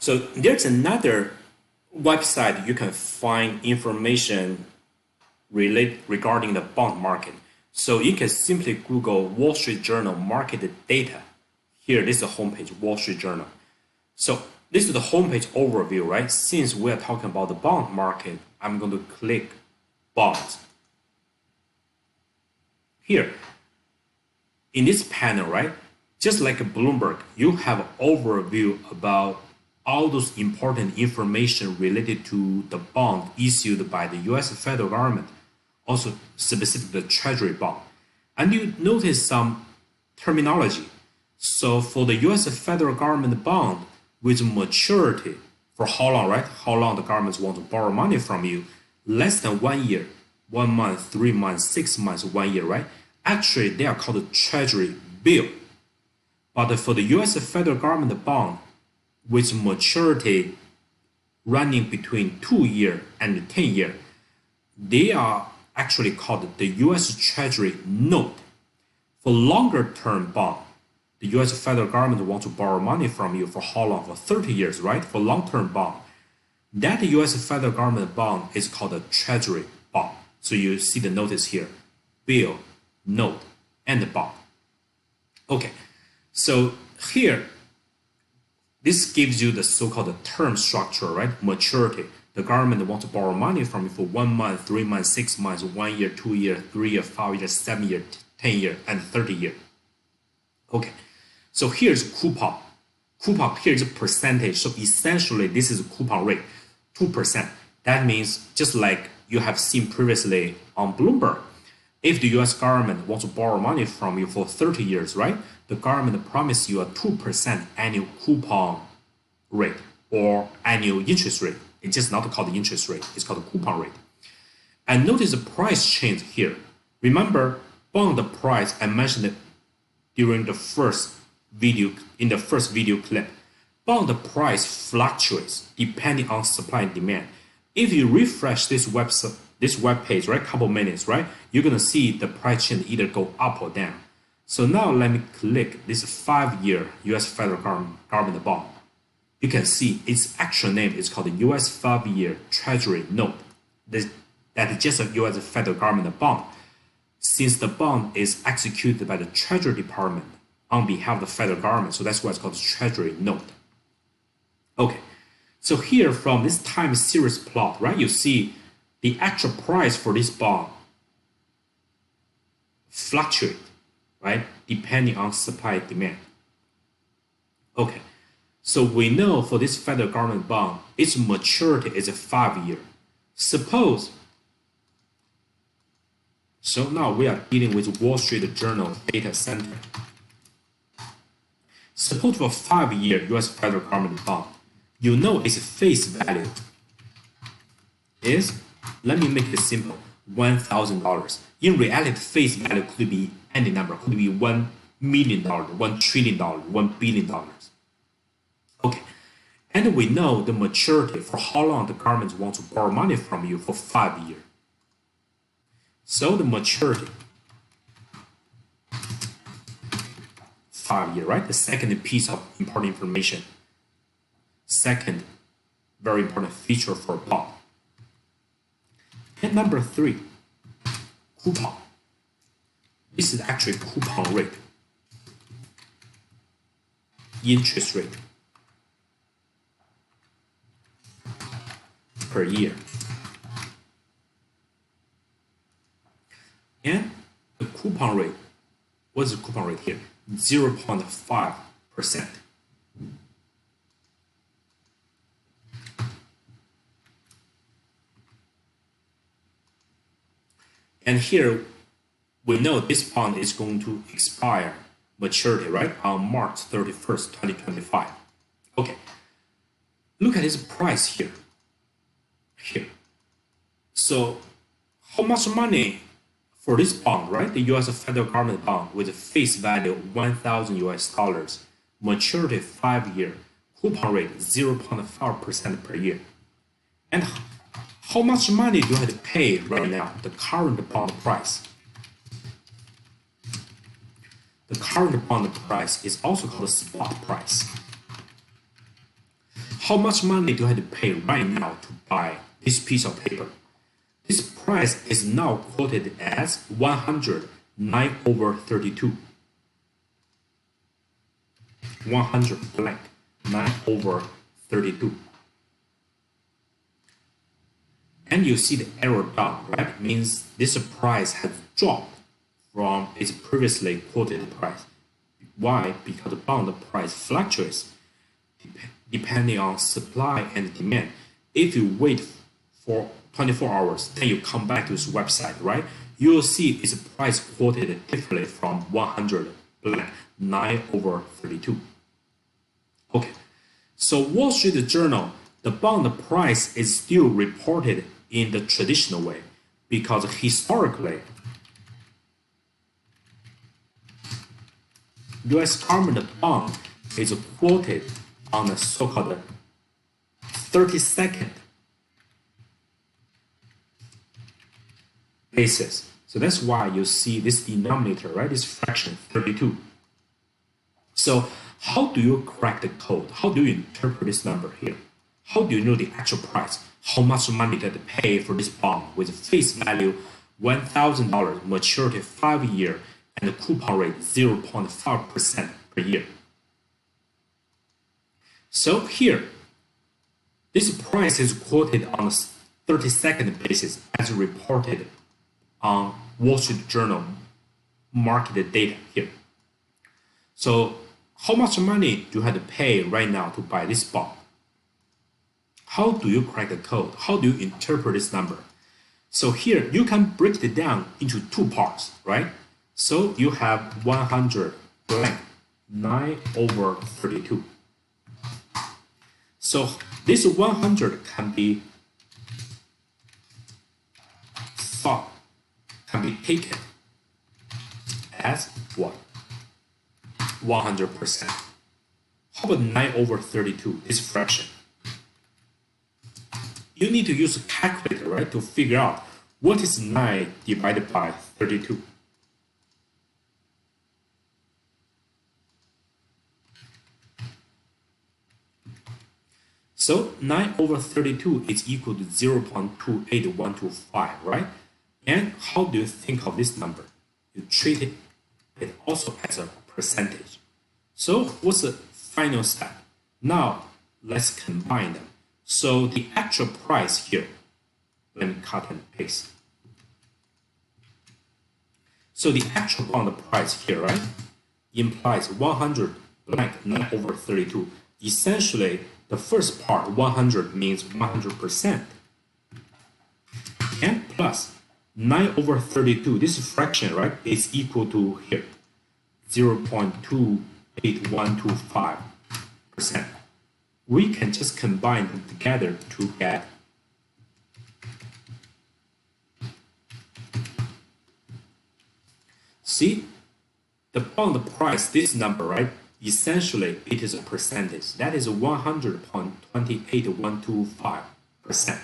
So there's another website you can find information regarding the bond market. So you can simply Google Wall Street Journal market data. Here, this is the homepage, Wall Street Journal. So this is the homepage overview, right? Since we are talking about the bond market, I'm going to click bonds. Here, in this panel, right? Just like Bloomberg, you have an overview about all those important information related to the bond issued by the US federal government, also specifically the Treasury bond. And you notice some terminology. So for the US federal government bond with maturity, for how long, right? How long the governments want to borrow money from you? Less than 1 year, 1 month, 3 months, 6 months, 1 year, right? Actually, they are called a Treasury bill. But for the US federal government bond with maturity running between 2 years and 10 years, they are actually called the US Treasury note. For longer term bond, the US federal government wants to borrow money from you for how long? For 30 years, right? For long-term bond. That US federal government bond is called a Treasury bond. So you see the notice here, bill, note, and the bond. Okay, so here, this gives you the so-called term structure, right? Maturity. The government wants to borrow money from you for 1 month, 3 months, 6 months, 1 year, 2 years, 3 years, 5 years, 7 years, 10 years, and 30 years. Okay, so here's coupon. Coupon here is a percentage. So essentially, this is a coupon rate, 2%. That means just like you have seen previously on Bloomberg, if the US government wants to borrow money from you for 30 years, right? The government promises you a 2% annual coupon rate or annual interest rate. It's just not called the interest rate. It's called the coupon rate. And notice the price change here. Remember, bond price, I mentioned it during the first video, in the first video clip. Bond price fluctuates depending on supply and demand. If you refresh this website, this web page, right, couple minutes, right, you're gonna see the price change either go up or down. So now let me click this 5-year US federal government bond. You can see its actual name is called the US 5-year Treasury note. That is just a US federal government bond. Since the bond is executed by the Treasury Department on behalf of the federal government, so that's why it's called the Treasury note. Okay, so here from this time series plot, right, you see the actual price for this bond fluctuate, right, depending on supply and demand. Okay, so we know for this federal government bond, its maturity is a 5 year. Suppose, so now we are dealing with Wall Street Journal data center. Suppose for 5-year US federal government bond, you know its face value is, let me make it simple, $1,000. In reality, face value could be any number, could be $1 million, $1 trillion, $1 billion. Okay, and we know the maturity for how long the government wants to borrow money from you for 5 years. So the maturity, 5 years, right? The second piece of important information. Second, very important feature for a bond. And number 3, coupon. This is actually coupon rate, interest rate per year. And the coupon rate, what's the coupon rate here? 0.5%. And here, we know this bond is going to expire maturity, right, on March 31st, 2025. Okay, look at its price here. Here. So, how much money for this bond, right? The US federal government bond with a face value $1,000 US, maturity 5 year, coupon rate 0.5% per year. And how much money do you have to pay right now? The current bond price. The current bond price is also called the spot price. how much money do I have to pay right now to buy this piece of paper? This price is now quoted as 109/32. 100 blank 9/32. And you see the arrow down, right? Means this price has dropped from its previously quoted price. Why? Because the bond price fluctuates depending on supply and demand. If you wait for 24 hours, then you come back to this website, right? You will see its price quoted differently from 100 blank 9/32. Okay, so Wall Street Journal, the bond price is still reported in the traditional way because historically, US government bond is quoted on a so-called 30-second basis. So that's why you see this denominator, right? This fraction 32. So how do you crack the code? How do you interpret this number here? How do you know the actual price? How much money to pay for this bond with face value $1,000, maturity 5 years, and the coupon rate 0.5% per year? So here, this price is quoted on a 30-second basis as reported on Wall Street Journal market data here. So how much money do you have to pay right now to buy this bond? How do you crack the code? How do you interpret this number? So here you can break it down into two parts, right? So you have 100 blank 9/32. So this 100 can be thought, can be taken as what? 100%. How about 9/32, this fraction? You need to use a calculator, right, to figure out what is 9 divided by 32. So 9/32 is equal to 0.28125, right? And how do you think of this number? You treat it also as a percentage. So what's the final step? Now let's combine them. So the actual price here, let me cut and paste. So the actual bond price here, right, implies 100 blank 9/32. Essentially, the first part, 100, means 100%. And plus 9/32, this fraction, right, is equal to here, 0.28125%. We can just combine them together to get see the bond price, this number, right? Essentially, it is a percentage. That is 100.28125%.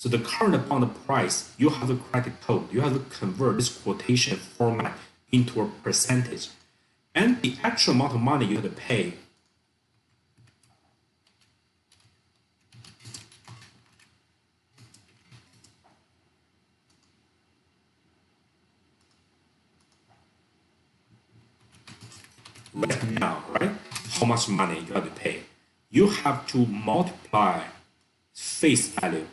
So the current bond price, you have to crack the code. You have to convert this quotation format into a percentage. And the actual amount of money you have to pay right now, right? How much money you have to pay? You have to multiply face value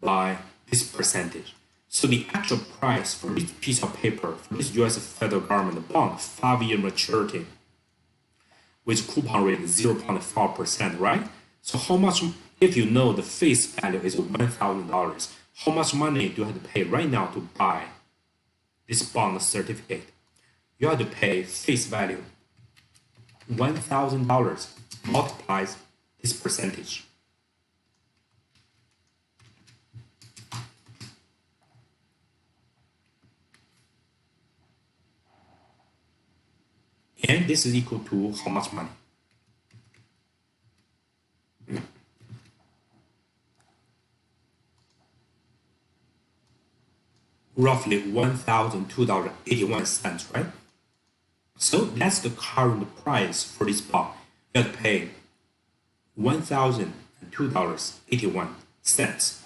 by this percentage. So the actual price for this piece of paper, for this US federal government bond, 5-year maturity, with coupon rate 0.5%, right? So how much, if you know the face value is $1,000, how much money do you have to pay right now to buy this bond certificate? You have to pay face value $1,000 multiplies this percentage. And this is equal to how much money? Roughly $1,002.81, right? So that's the current price for this bond. You have to pay $1,002 $2.81.